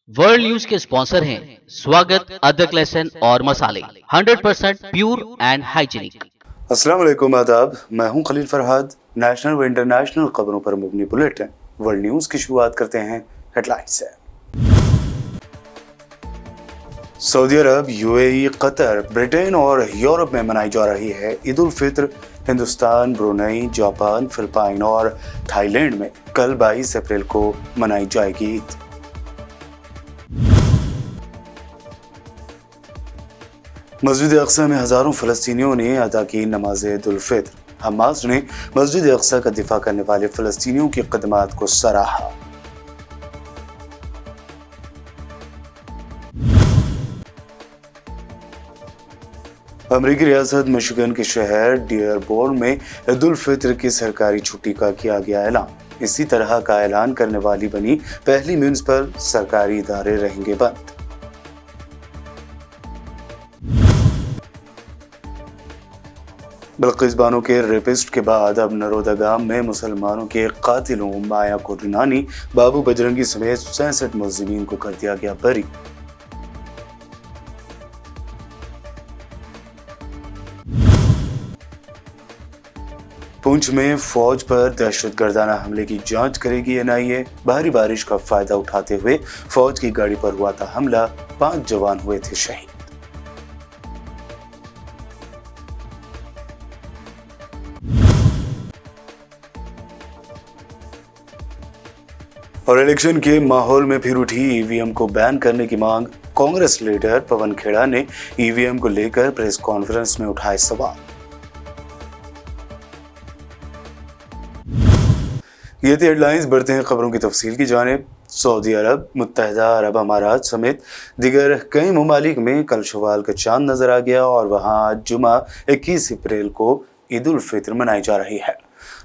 World news के sponsor हैं स्वागत, अदरक, लहसुन और मसाले 100% प्योर एंड हाइजीनिक। अस्सलाम वालेकुम, आदाब। मैं हूं खलील फरहाद। नेशनल व इंटरनेशनल खबरों पर मुबनी बुलेटिन वर्ल्ड न्यूज की शुरुआत करते हैं हेडलाइंस से। सऊदी अरब, यूएई, कतर, ब्रिटेन और यूरोप में मनाई जा रही है Eid ul Fitr. Hindustan, Brunei, Japan, Philippine और थाईलैंड में कल 22 अप्रैल को मनाई जाएगी ईद। मस्जिद अक्सा में हजारों फलस्तीनियों ने अदा की नमाज ईद उल फित्र। हमास ने मस्जिद अक्सा का दिफा करने वाले फलस्तीनियों की खदमात को सराहा। अमेरिकी रियासत मिशिगन के शहर डियरबोर्न में ईद उल फित्र की सरकारी छुट्टी का किया गया ऐलान। इसी तरह का ऐलान करने वाली बनी पहली म्युनिसिपल सरकारी इदारे रहेंगे बंद। बिल्किस बानो के रेपिस्ट के बाद अब नरोदा में मुसलमानों के कातिलों माया कोटनानी, बाबू बजरंगी समेत 66 मुलजिमीन को कर दिया गया बरी। पुंछ में फौज पर दहशतगर्दाना हमले की जांच करेगी एनआईए। भारी बारिश का फायदा उठाते हुए फौज की गाड़ी पर हुआ था हमला, 5 जवान हुए थे शहीद। और इलेक्शन के माहौल में फिर उठी ईवीएम को बैन करने की मांग। कांग्रेस लीडर पवन खेड़ा ने ईवीएम को लेकर प्रेस कॉन्फ्रेंस में उठाए सवाल। ये थी हेडलाइंस। बढ़ते हैं खबरों की तफसील की जानिब। सऊदी अरब, मुत्तहिदा अरब अमारात समेत दिगर कई ममालिक में कल शवाल का चांद नजर आ गया और वहां आज जुमा 21 अप्रैल को ईद उल फित्र मनाई जा रही है।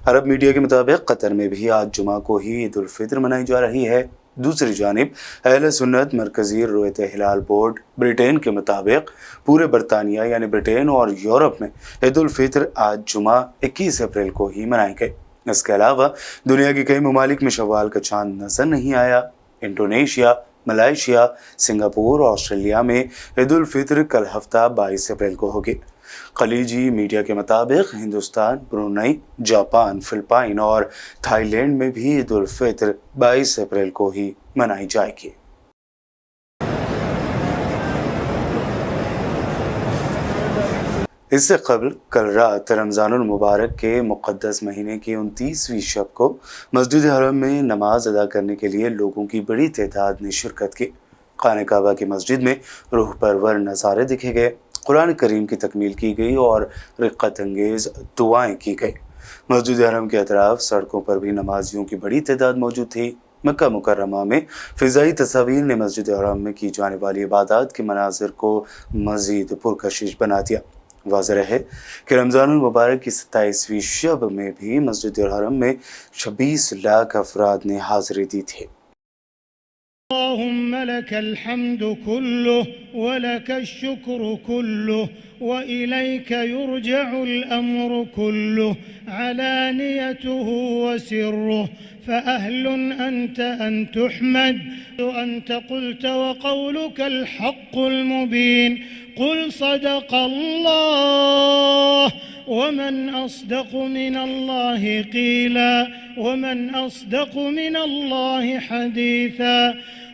अरब मीडिया के मुताबिक कतर में भी आज जुमा को ही ईद उल फित्र मनाई जा रही है। दूसरी जानिब अहले सुन्नत मरकजी रोयत हिलाल बोर्ड ब्रिटेन के मुताबिक पूरे बरतानिया यानी ब्रिटेन और यूरोप में ईद उल फित्र आज जुमा 21 अप्रैल को ही मनाई गई। इसके अलावा दुनिया के कई ममालिक में शवाल का चांद नजर नहीं आया। इंडोनेशिया, मलाइशिया, सिंगापुर और ऑस्ट्रेलिया में ईद उल फित्र कल हफ्ता 22 अप्रैल को होगी। खलीजी मीडिया के मुताबिक हिंदुस्तान, ब्रुनई, जापान, फिलिपाइन और थाईलैंड में भी ईद उल फित्र 22 अप्रैल को ही मनाई जाएगी। इससे कबल कल रात रमज़ानुल मुबारक के मुक़द्दस महीने की 29वीं शब को मस्जिद हरम में नमाज अदा करने के लिए लोगों की बड़ी तादाद ने शिरकत की। खाने काबा की मस्जिद में रूह परवर नज़ारे दिखे गए, कुरान करीम की तकमील की गई और रिक़्क़त अंगेज़ दुआएं की गई। मस्जिद हरम के अतराफ सड़कों पर भी नमाजियों की बड़ी तादाद मौजूद थी। मक्का मुकर्रमा में फ़िज़ाई तस्वीर ने मस्जिद हरम में की जाने वाली इबादत के मनाज़िर को मज़ीद पुरकशिश बना दिया। वाज़ेह है कि रमज़ानुल मुबारक की 27वीं शब में भी मस्जिद हरम में 26 लाख अफराद ने हाज़िरी दी थी। अल्लाहुम्मा लकल हम्दु कुल्लुहु व लकश शुक्र कुल्लुहु व इलैका युरजउल अम्रु कुल्लुहु अलानियतुहु व सिर्रुहु फ़अहलुन अंत अन तुहमद अंत क़ुल्त व क़ौलुकल हक़्क़ुल मुबीन क़ुल सदक़ल्लाह वमन अस्दक़ु मिनल्लाहि क़ीला वमन अस्दक़ु मिनल्लाहि हदीसा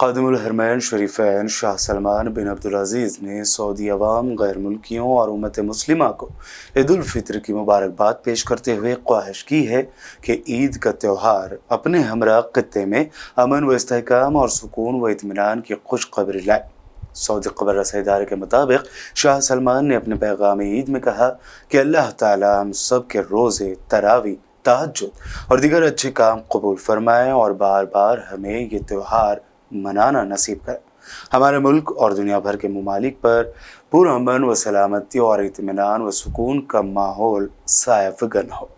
क़ादिमुल हरमैन शरीफैन शाह सलमान बिन अब्दुल अज़ीज़ ने सऊदी अवाम, गैर मुल्कियों और उम्मत मुस्लिमा को ईद उल फित्र की मुबारकबाद पेश करते हुए ख्वाहिश की है कि ईद का त्यौहार अपने हमरा खित्ते में अमन व इस्तेहकाम और सुकून व इत्मीनान की खुशखबरी लाए। सऊदी खबर रसा इदारे के मुताबिक शाह सलमान ने अपने पैगाम ईद में कहा कि अल्लाह ताला हम सब के रोज़े, तरावी, तहज्जुद और दीगर अच्छे काम कबूल फरमाए और बार बार हमें ये त्यौहार मनाना नसीब करे। हमारे मुल्क और दुनिया भर के ममालिक पर पुरअमन व सलामती और इत्मीनान व सुकून का माहौल सायफ़गन हो।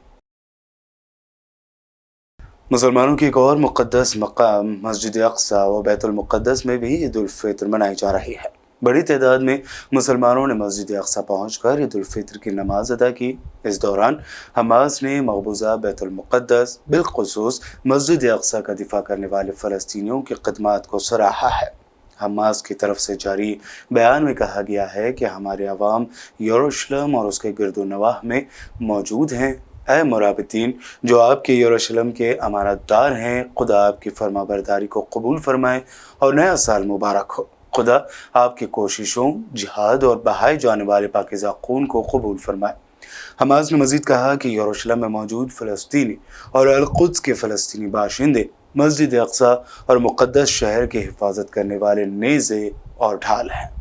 मुसलमानों की एक और मुक़द्दस मकाम मस्जिद अक़सा व बैतुल मुक़द्दस में भी ईद उल फित्र मनाई जा रही है। बड़ी तादाद में मुसलमानों ने मस्जिद अक़सा पहुँचकर ईद उल फित्र की नमाज अदा की। इस दौरान हमास ने मक़बूज़ा बैतुल मुक़द्दस बिलख़ुसूस मस्जिद अक़सा का दिफ़ा करने वाले फ़लस्तीनियों की ख़िदमत को सराहा है। हमास की तरफ से जारी बयान में कहा गया है कि हमारे अवाम यरूशलेम और उसके गिरदोनवाह में मौजूद हैं। ऐ मुराबितीन, जो आपके यरूशलेम के अमानतदार हैं, खुदा आपकी फरमाबरदारी को कबूल फरमाए और नया साल मुबारक हो। खुदा आपकी कोशिशों, जिहाद और बहाए जाने वाले पाकीज़ा खून को कबूल फरमाए। हमास ने मज़ीद कहा कि यरूशलेम में मौजूद फ़लस्तीनी और अल-कुद्स के फ़लस्तीनी बाशिंदे मस्जिद अक़सा और मुक़द्दस शहर की हिफाजत करने वाले नेज़े और ढाल हैं।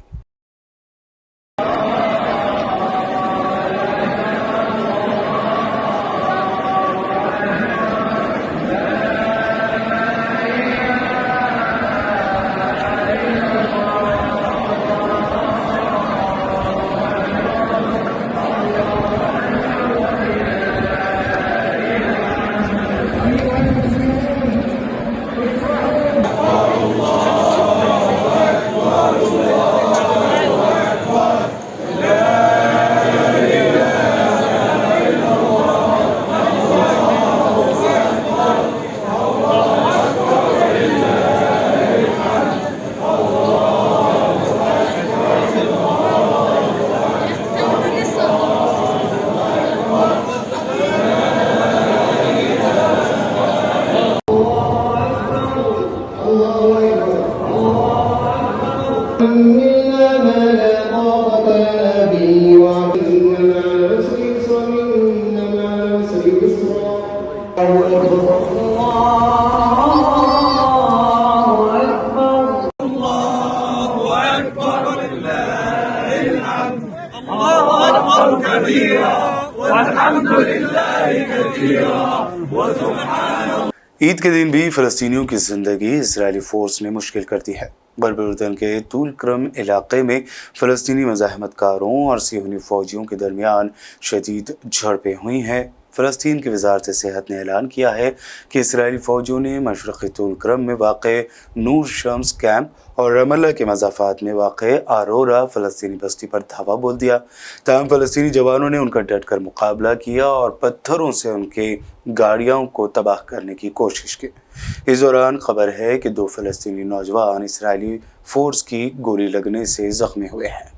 ईद के दिन भी फ़लस्तीनियों की ज़िंदगी इजरायली फ़ोर्स ने मुश्किल कर दी है। गरब उर्दन के तूल क्रम इलाके में फ़लस्तीनी मज़ाहमतकारों और सियोनी फ़ौजियों के दरमियान शदीद झड़पें हुई हैं। फ़लस्तीन की वज़ारत सेहत ने ऐलान किया है कि इसराइली फ़ौजियों ने मशरक़ी तूल क्रम में वाक़े नूर शम्स कैंप और रमल्ला के मज़ाफ़ात में वाक़े आरोरा फ़लस्तीनी बस्ती पर धावा बोल दिया। तमाम फ़लस्तीनी जवानों ने उनका डटकर मुकाबला किया और पत्थरों से उनके गाड़ियों को तबाह करने की कोशिश की। इस दौरान खबर है कि 2 फ़लस्तीनी नौजवान इसराइली फ़ोर्स की गोली लगने से ज़ख्मी हुए हैं।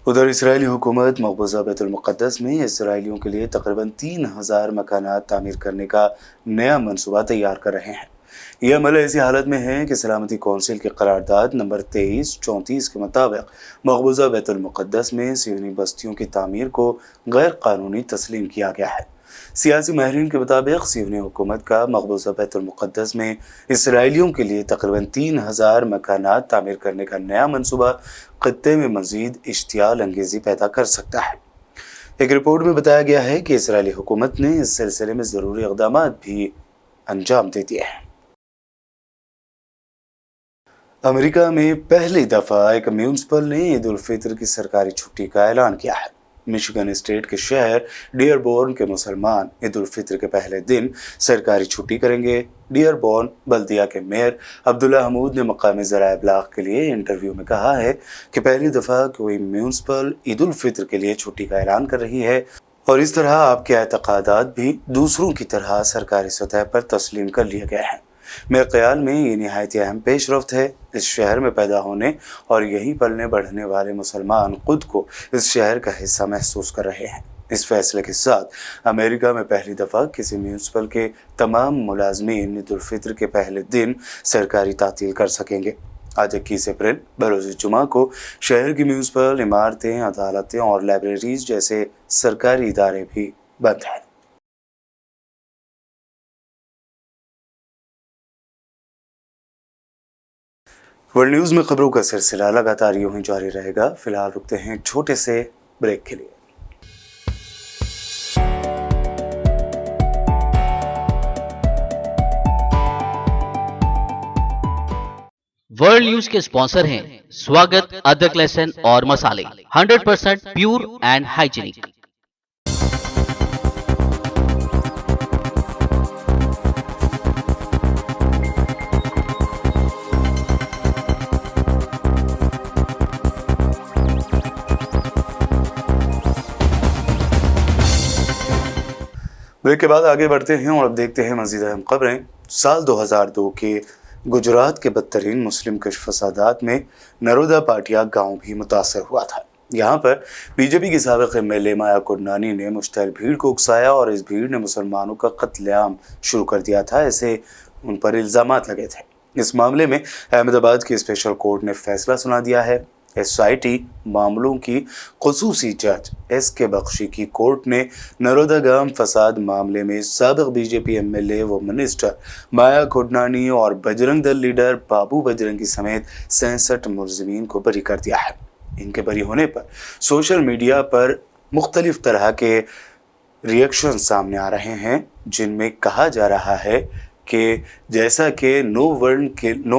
उधर इसराइली हुकूमत मक़बूज़ा बैतुल मुक़द्दस में इसराइलियों के लिए तकरीबन 3000 मकानात तामीर करने का नया मनसूबा तैयार कर रहे हैं। यह अमल ऐसी हालत में है कि सलामती कौंसिल की करारदाद नंबर 2334 के मुताबिक मक़बूज़ा बैतुल मुक़द्दस में सियोनी बस्तियों की तामीर को गैर कानूनी तस्लीम किया गया है। सियासी माहिरीन के मुताबिक सियोनी हुकूमत का मक़बूज़ा बैतुल मुक़द्दस में इसराइलियों के लिए तकरीबन 3000 मकानात तामीर करने का नया मनसूबा ख़ित्ते में मज़ीद इश्तियाल अंगेज़ी पैदा कर सकता है। एक रिपोर्ट में बताया गया है कि इसराइली हुकूमत ने इस सिलसिले में ज़रूरी इक़दामात भी अंजाम दे दिए हैं। अमेरिका में पहली दफ़ा एक म्यूनिसिपल ने ईद उल फित्र की सरकारी छुट्टी का ऐलान किया है। मिशिगन स्टेट के शहर डियरबोर्न के मुसलमान ईद उल फित्र के पहले दिन सरकारी छुट्टी करेंगे। डियरबोर्न बल्दिया के मेयर अब्दुल्ला हमूद ने मकामी ज़राए इब्लाग के लिए इंटरव्यू में कहा है कि पहली दफ़ा कोई म्यूनिसिपल ईद उल फित्र के लिए छुट्टी का ऐलान कर रही है और इस तरह आपके एतक़ादात भी दूसरों की तरह सरकारी सतह पर तस्लीम कर लिए गए हैं। मेरे ख्याल में ये निहायत अहम पेशरफ्त है। इस शहर में पैदा होने और यहीं पलने बढ़ने वाले मुसलमान खुद को इस शहर का हिस्सा महसूस कर रहे हैं। इस फैसले के साथ अमेरिका में पहली दफ़ा किसी म्यूनसिपल के तमाम मुलाजमीन ईद उल फित्र के पहले दिन सरकारी तातील कर सकेंगे। आज 21 अप्रैल बरोज़ जुमा को शहर की म्यूनसिपल इमारतें, अदालतें और लाइब्रेरीज जैसे सरकारी इदारे भी बंद हैं। वर्ल्ड न्यूज़ में खबरों का सिलसिला लगातार यूं ही जारी रहेगा। फिलहाल रुकते हैं एक छोटे से ब्रेक के लिए। वर्ल्ड न्यूज के स्पॉन्सर हैं स्वागत, अदरक, लहसुन और मसाले, 100% प्योर एंड हाइजीनिक। ब्रेक के बाद आगे बढ़ते हैं और अब देखते हैं मज़ीद अहम खबरें। साल 2002 के गुजरात के बदतरीन मुस्लिम कश फसादात में नरोदा पाटिया गांव भी मुतासर हुआ था। यहाँ पर बीजेपी की साबिक़ एमएलए माया कोडनानी ने मुश्तैल भीड़ को उकसाया और इस भीड़ ने मुसलमानों का कत्लेआम शुरू कर दिया था, ऐसे उन पर इल्ज़ामात लगे थे। इस मामले में अहमदाबाद की स्पेशल कोर्ट ने फैसला सुना दिया है। SIT मामलों की ख़ुसूसी जज SK बख्शी की कोर्ट ने नरोदा गांव फसाद मामले में साबिक़ बीजेपी एमएलए व मिनिस्टर माया कोडनानी और बजरंग दल लीडर बाबू बजरंगी समेत 66 मुलज़िमीन को बरी कर दिया है। इनके बरी होने पर सोशल मीडिया पर मुख्तलिफ तरह के रिएक्शन सामने आ रहे हैं, जिनमें कहा जा रहा है कि जैसा कि नो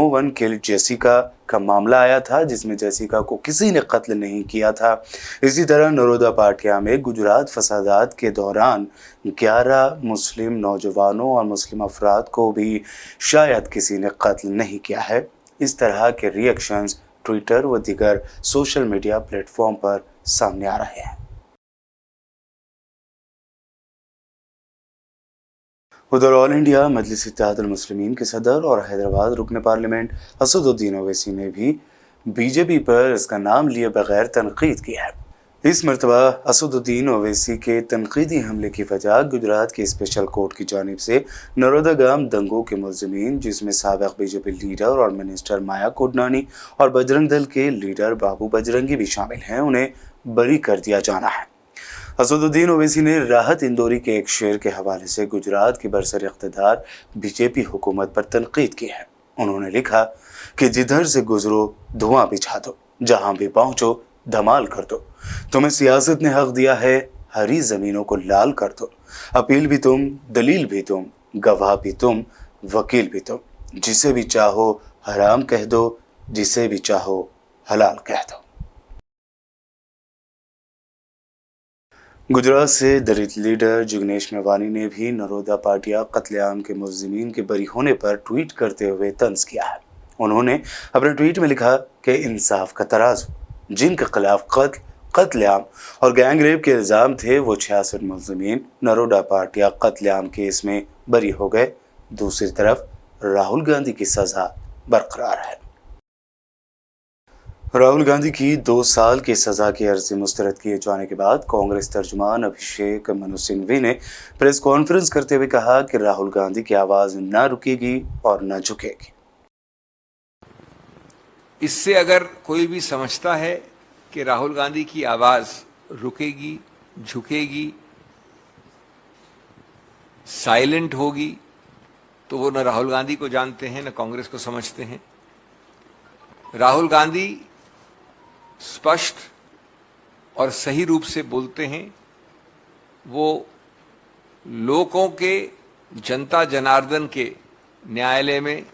वन किल्ड जेसिका का मामला आया था, जिसमें जेसिका को किसी ने कत्ल नहीं किया था, इसी तरह नरोदा पाटिया में गुजरात फसादात के दौरान 11 मुस्लिम नौजवानों और मुस्लिम अफराद को भी शायद किसी ने कत्ल नहीं किया है। इस तरह के रिएक्शंस ट्विटर व दीगर सोशल मीडिया प्लेटफॉर्म पर सामने आ रहे हैं। उधर ऑल इंडिया मजलिस इत्तेहादुल मुस्लिमीन के सदर और हैदराबाद रुकन पार्लियामेंट असदुद्दीन ओवैसी ने भी बीजेपी पर इसका नाम लिए बगैर तनकीद की है। इस मरतबा असदुद्दीन ओवैसी के तनकीदी हमले की वजह गुजरात की स्पेशल कोर्ट की जानिब से नरोदा गांव दंगों के मुलज़िमीन, जिसमें साबिक़ बीजेपी लीडर और मिनिस्टर माया कोडनानी और बजरंग दल के लीडर बाबू बजरंगी भी शामिल हैं, उन्हें बरी कर दिया जाना है। असदुद्दीन ओवैसी ने राहत इंदौरी के एक शेर के हवाले से गुजरात की बरसर इख्तिदार बीजेपी हुकूमत पर तनकीद की है। उन्होंने लिखा कि जिधर से गुजरो धुआं बिछा दो, जहां भी पहुंचो धमाल कर दो। तुम्हें सियासत ने हक दिया है, हरी जमीनों को लाल कर दो। अपील भी तुम, दलील भी तुम, गवाह भी तुम, वकील भी तुम। जिसे भी चाहो हराम कह दो, जिसे भी चाहो हलाल कह दो। गुजरात से दलित लीडर जिग्नेश मेवानी ने भी नरोदा पाटिया कत्लेआम के मुलज़िमीन के बरी होने पर ट्वीट करते हुए तंज किया है। उन्होंने अपने ट्वीट में लिखा कि इंसाफ का तराजू, जिनके खिलाफ कत्लेआम और गैंगरेप के इल्ज़ाम थे, वो 66 मुलज़िमीन नरोदा पाटिया कत्लेआम केस में बरी हो गए। दूसरी तरफ राहुल गांधी की सज़ा बरकरार है। राहुल गांधी की 2 साल की सज़ा की अर्जी मुस्तरद किए जाने के बाद कांग्रेस तर्जुमान अभिषेक मनु सिंघवी ने प्रेस कॉन्फ्रेंस करते हुए कहा कि राहुल गांधी की आवाज़ न रुकेगी और न झुकेगी। इससे अगर कोई भी समझता है कि राहुल गांधी की आवाज़ रुकेगी, झुकेगी, साइलेंट होगी, तो वो न राहुल गांधी को जानते हैं न कांग्रेस को समझते हैं। राहुल गांधी स्पष्ट और सही रूप से बोलते हैं। वो लोगों के, जनता जनार्दन के न्यायालय में,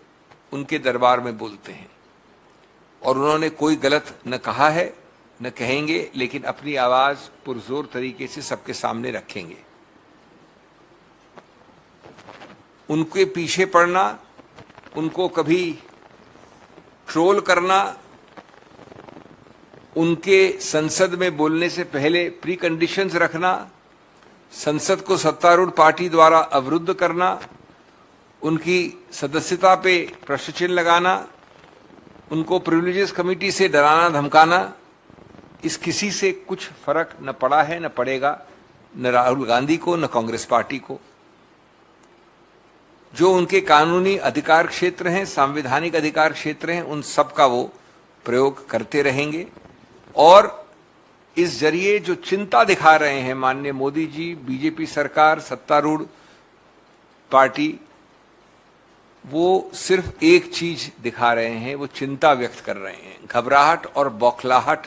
उनके दरबार में बोलते हैं और उन्होंने कोई गलत न कहा है न कहेंगे, लेकिन अपनी आवाज पुरजोर तरीके से सबके सामने रखेंगे। उनके पीछे पड़ना, उनको कभी ट्रोल करना, उनके संसद में बोलने से पहले प्री कंडीशंस रखना, संसद को सत्तारूढ़ पार्टी द्वारा अवरुद्ध करना, उनकी सदस्यता पे प्रश्न चिन्ह लगाना, उनको प्रिविलेजेस कमेटी से डराना धमकाना, इस किसी से कुछ फर्क न पड़ा है न पड़ेगा, न राहुल गांधी को न कांग्रेस पार्टी को। जो उनके कानूनी अधिकार क्षेत्र हैं, संवैधानिक अधिकार क्षेत्र हैं, उन सब का वो प्रयोग करते रहेंगे। और इस जरिए जो चिंता दिखा रहे हैं माननीय मोदी जी, बीजेपी सरकार, सत्तारूढ़ पार्टी, वो सिर्फ एक चीज दिखा रहे हैं, वो चिंता व्यक्त कर रहे हैं, घबराहट और बौखलाहट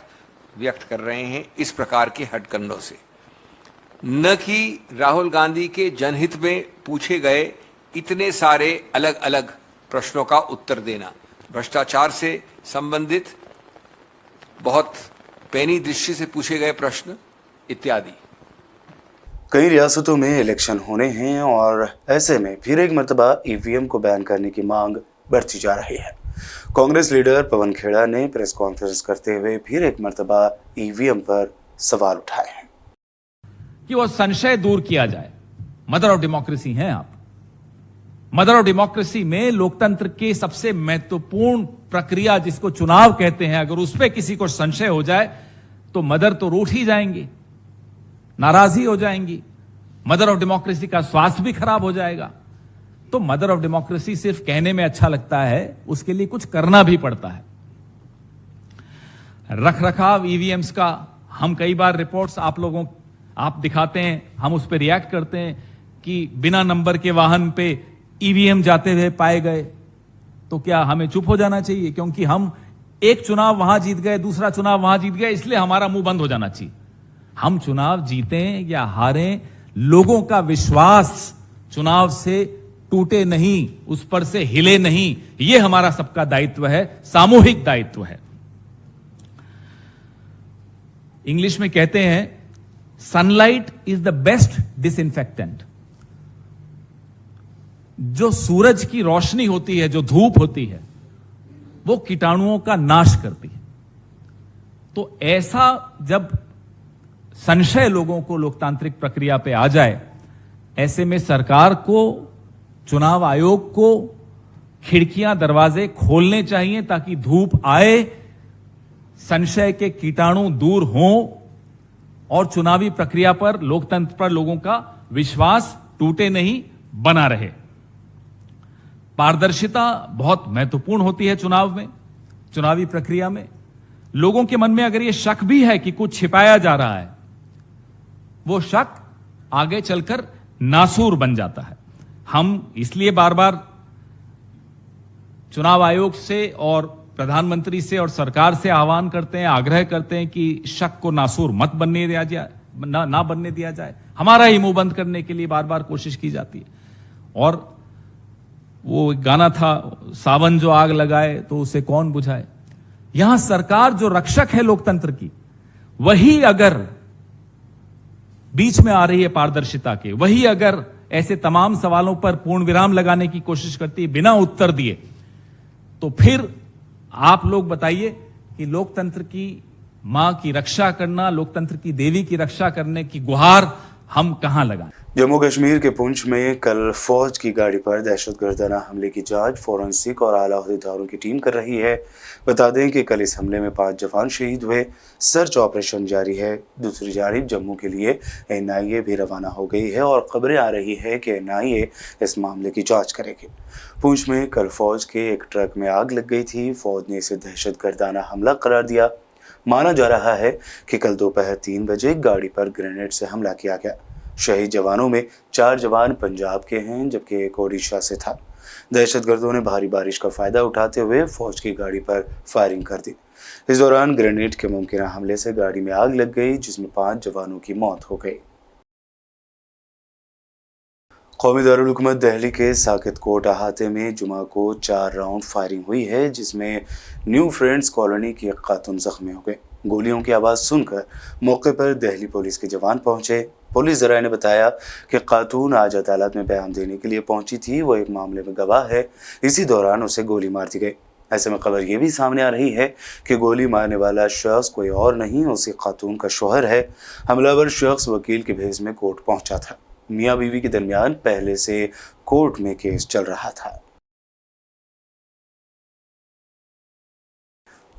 व्यक्त कर रहे हैं इस प्रकार के हथकंडों से, न कि राहुल गांधी के जनहित में पूछे गए इतने सारे अलग अलग प्रश्नों का उत्तर देना, भ्रष्टाचार से संबंधित बहुत पैनी दृष्टि से पूछे गए प्रश्न इत्यादि। कई रियासतों में इलेक्शन होने हैं और ऐसे में फिर एक मर्तबा ईवीएम को बैन करने की मांग बढ़ती जा रही है। कांग्रेस लीडर पवन खेड़ा ने प्रेस कॉन्फ्रेंस करते हुए फिर एक मर्तबा ईवीएम पर सवाल उठाए हैं कि वो संशय दूर किया जाए। मदर ऑफ डेमोक्रेसी हैं आप। मदर ऑफ डेमोक्रेसी में लोकतंत्र की सबसे महत्वपूर्ण प्रक्रिया जिसको चुनाव कहते हैं, अगर उस पर किसी को संशय हो जाए तो मदर तो रूठ ही जाएंगी, नाराज ही हो जाएंगी, मदर ऑफ डेमोक्रेसी का स्वास्थ्य भी खराब हो जाएगा। तो मदर ऑफ डेमोक्रेसी सिर्फ कहने में अच्छा लगता है, उसके लिए कुछ करना भी पड़ता है। रखरखाव ईवीएम्स का हम कई बार रिपोर्ट्स आप दिखाते हैं, हम उस पर रिएक्ट करते हैं कि बिना नंबर के वाहन पे ईवीएम जाते हुए पाए गए, तो क्या हमें चुप हो जाना चाहिए? क्योंकि हम एक चुनाव वहां जीत गए, दूसरा चुनाव वहां जीत गए, इसलिए हमारा मुंह बंद हो जाना चाहिए? हम चुनाव जीतें या हारें, लोगों का विश्वास चुनाव से टूटे नहीं, उस पर से हिले नहीं, यह हमारा सबका दायित्व है, सामूहिक दायित्व है। इंग्लिश में कहते हैं sunlight is the best disinfectant. जो सूरज की रोशनी होती है, जो धूप होती है, वो कीटाणुओं का नाश करती है। तो ऐसा जब संशय लोगों को लोकतांत्रिक प्रक्रिया पे आ जाए, ऐसे में सरकार को, चुनाव आयोग को खिड़कियां दरवाजे खोलने चाहिए ताकि धूप आए, संशय के कीटाणु दूर हों और चुनावी प्रक्रिया पर, लोकतंत्र पर लोगों का विश्वास टूटे नहीं, बना रहे। पारदर्शिता बहुत महत्वपूर्ण होती है चुनाव में, चुनावी प्रक्रिया में। लोगों के मन में अगर यह शक भी है कि कुछ छिपाया जा रहा है, वो शक आगे चलकर नासूर बन जाता है। हम इसलिए बार बार चुनाव आयोग से और प्रधानमंत्री से और सरकार से आह्वान करते हैं, आग्रह करते हैं कि शक को नासूर मत बनने दिया जाए, ना बनने दिया जाए। हमारा ही मुंह बंद करने के लिए बार बार कोशिश की जाती है। और वो गाना था, सावन जो आग लगाए तो उसे कौन बुझाए। यहां सरकार जो रक्षक है लोकतंत्र की, वही अगर बीच में आ रही है पारदर्शिता के, वही अगर ऐसे तमाम सवालों पर पूर्ण विराम लगाने की कोशिश करती है बिना उत्तर दिए, तो फिर आप लोग बताइए कि लोकतंत्र की मां की रक्षा करना, लोकतंत्र की देवी की रक्षा करने की गुहार हम कहां लगाएं। जम्मू कश्मीर के पुंछ में कल फौज की गाड़ी पर दहशतगर्दाना हमले की जांच फोरेंसिक और आला अहदेदारों की टीम कर रही है। बता दें कि कल इस हमले में 5 जवान शहीद हुए। सर्च ऑपरेशन जारी है। दूसरी जानिब जम्मू के लिए एनआईए भी रवाना हो गई है और खबरें आ रही है कि एनआईए इस मामले की जांच करेगी। पुंछ में कल फौज के एक ट्रक में आग लग गई थी। फौज ने इसे दहशतगर्दाना हमला करार दिया। माना जा रहा है कि कल दोपहर 3 बजे गाड़ी पर ग्रेनेड से हमला किया गया। शहीद जवानों में 4 जवान पंजाब के हैं, जबकि एक ओडिशा से था। दहशतगर्दों ने भारी बारिश का फायदा उठाते हुए फौज की गाड़ी पर फायरिंग कर दी। इस दौरान ग्रेनेड के मुमकिन हमले से गाड़ी में आग लग गई, जिसमें 5 जवानों की मौत हो गई। कौमी दारुल हुकूमत दिल्ली के साकित कोट अहाते में जुमा को 4 राउंड फायरिंग हुई है, जिसमें न्यू फ्रेंड्स कॉलोनी की एक खातून जख्मी हो गए। गोलियों की आवाज़ सुनकर मौके पर दिल्ली पुलिस के जवान पहुंचे। पुलिस ज़राए ने बताया कि खातून आज अदालत में बयान देने के लिए पहुंची थी। वो एक मामले में गवाह है। इसी दौरान उसे गोली मार दी गई। ऐसे में खबर ये भी सामने आ रही है कि गोली मारने वाला शख्स कोई और नहीं, उसी खातून का शौहर है। हमलावर शख्स वकील के भेस में कोर्ट पहुंचा था। मियां बीवी के दरमियान पहले से कोर्ट में केस चल रहा था।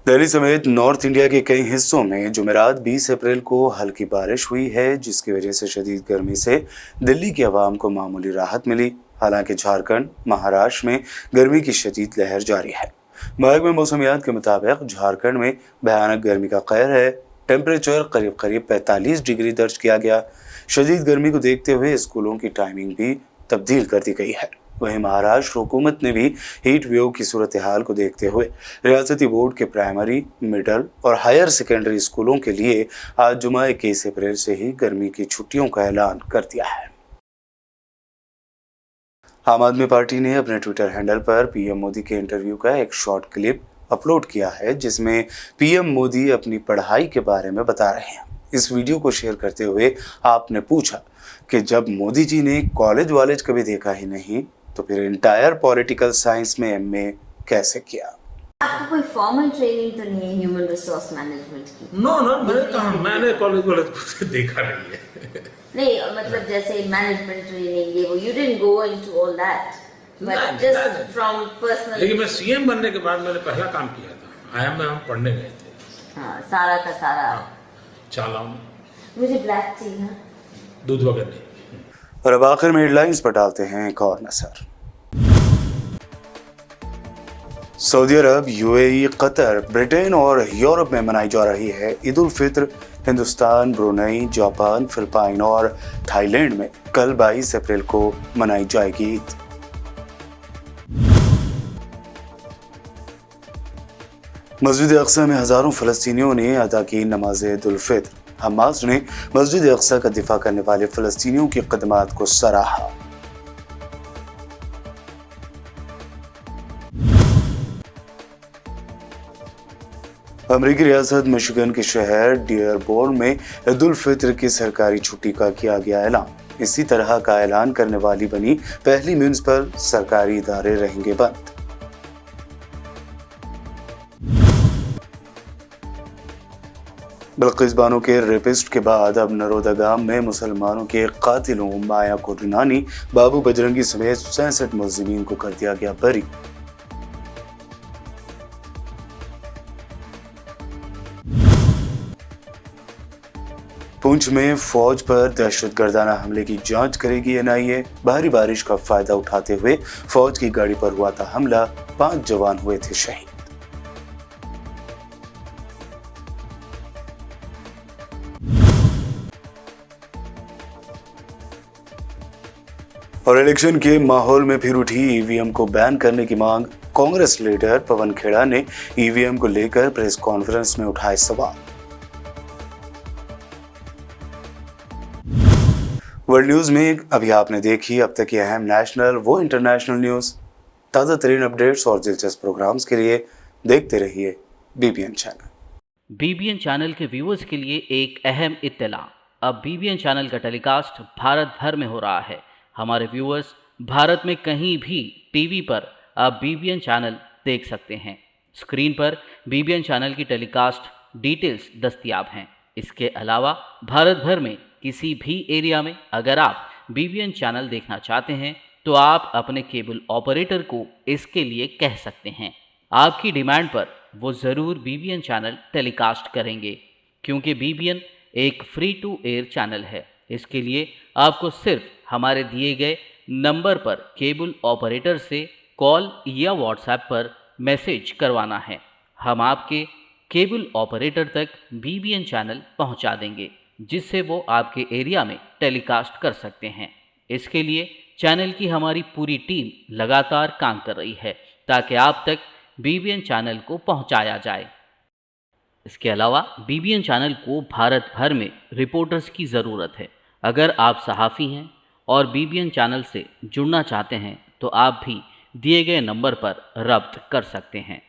दिल्ली समेत नॉर्थ इंडिया के कई हिस्सों में जुमेरात 20 अप्रैल को हल्की बारिश हुई है, जिसकी वजह से शदीद गर्मी से दिल्ली की आवाम को मामूली राहत मिली। हालांकि झारखंड, महाराष्ट्र में गर्मी की शदीद लहर जारी है। महकमे मौसमियात के मुताबिक झारखंड में भयानक गर्मी का कहर है। टेम्परेचर करीब 45 डिग्री दर्ज किया गया। शदीद गर्मी को देखते हुए स्कूलों की टाइमिंग भी तब्दील कर दी गई है। वहीं महाराष्ट्र हुकूमत ने भी हीट वेव की सूरत हाल को देखते हुए रियासती बोर्ड के प्राइमरी, मिडल और हायर सेकेंडरी स्कूलों के लिए आज जुमा 21 अप्रैल से ही गर्मी की छुट्टियों का ऐलान कर दिया है। आम आदमी पार्टी ने अपने ट्विटर हैंडल पर पीएम मोदी के इंटरव्यू का एक शॉर्ट क्लिप अपलोड किया है, जिसमें पीएम मोदी अपनी पढ़ाई के बारे में बता रहे हैं। इस वीडियो को शेयर करते हुए आपने पूछा कि जब मोदी जी ने कॉलेज वॉलेज कभी देखा ही नहीं, तो फिर इंटायर पॉलिटिकल साइंस में एमए कैसे किया? आपको कोई फॉर्मल ट्रेनिंग तो नहीं है ह्यूमन रिसोर्स मैनेजमेंट की? नो, मैंने कॉलेज वाले देखा नहीं है। नहीं, मतलब जैसे मैनेजमेंट ट्रेनिंग ये वो, you didn't go into all that, but just from personal. लेकिन मैं सीएम बनने के बाद मैंने पहला काम किया था, आईएम में हम पढ़ने गए थे। हाँ, सारा का सारा। चालाऊ मुझे ब्लैक टी ना, दूध वगैरह नहीं। और अब आखिर में हेडलाइंस पर डालते हैं एक और नजर। सऊदी अरब, यूएई, कतर, ब्रिटेन और यूरोप में मनाई जा रही है Eid ul Fitr. Hindustan, Brunei, Japan, Philippine और थाईलैंड में कल 22 अप्रैल को मनाई जाएगी ईद। मस्जिद अक्सा में हजारों फलस्तीनियों ने अदा की नमाज ईद उल फित्र। हमास ने मस्जिद अक्सा का दिफा करने वाले फलस्तीनियों की खदमात को सराहा। अमेरिकी रियासत मिशिगन के शहर डियरबोर्न में ईद उल फित्र की सरकारी छुट्टी का किया गया ऐलान। इसी तरह का ऐलान करने वाली बनी पहली म्युनिसिपल सरकारी इदारे रहेंगे बंद। बिल्किस बानो के रेपिस्ट के बाद अब नरोदा गांव में मुसलमानों के कातिलों माया कोटनानी, बाबू बजरंगी समेत 66 मुलजिमीन को कर दिया गया बरी। पुंछ में फौज पर दहशतगर्दाना हमले की जांच करेगी एनआईए। भारी बारिश का फायदा उठाते हुए फौज की गाड़ी पर हुआ था हमला, 5 जवान हुए थे शहीद। और इलेक्शन के माहौल में फिर उठी ईवीएम को बैन करने की मांग। कांग्रेस लीडर पवन खेड़ा ने ईवीएम को लेकर प्रेस कॉन्फ्रेंस में उठाए सवाल। वर्ल्ड न्यूज में अभी आपने देखी अब तक की अहम नेशनल व इंटरनेशनल न्यूज। ताज़ा तरीन अपडेट्स और दिलचस्प प्रोग्राम्स के लिए देखते रहिए बीबीएन चैनल। बीबीएन चैनल के व्यूअर्स के लिए एक अहम इत्तला। अब बीबीएन चैनल का टेलीकास्ट भारत भर में हो रहा है। हमारे व्यूअर्स भारत में कहीं भी टीवी पर अब बीबीएन चैनल देख सकते हैं। स्क्रीन पर बीबीएन चैनल की टेलीकास्ट डिटेल्स दस्तयाब हैं। इसके अलावा भारत भर में किसी भी एरिया में अगर आप बीबीएन चैनल देखना चाहते हैं तो आप अपने केबल ऑपरेटर को इसके लिए कह सकते हैं। आपकी डिमांड पर वो ज़रूर बीबीएन चैनल टेलीकास्ट करेंगे, क्योंकि बीबीएन एक फ्री टू एयर चैनल है। इसके लिए आपको सिर्फ हमारे दिए गए नंबर पर केबल ऑपरेटर से कॉल या व्हाट्सएप पर मैसेज करवाना है। हम आपके केबल ऑपरेटर तक बीबीएन चैनल पहुंचा देंगे, जिससे वो आपके एरिया में टेलीकास्ट कर सकते हैं। इसके लिए चैनल की हमारी पूरी टीम लगातार काम कर रही है ताकि आप तक बीबीएन चैनल को पहुंचाया जाए। इसके अलावा बीबीएन चैनल को भारत भर में रिपोर्टर्स की ज़रूरत है। अगर आप सहाफ़ी हैं और बीबीएन चैनल से जुड़ना चाहते हैं तो आप भी दिए गए नंबर पर रब्त कर सकते हैं।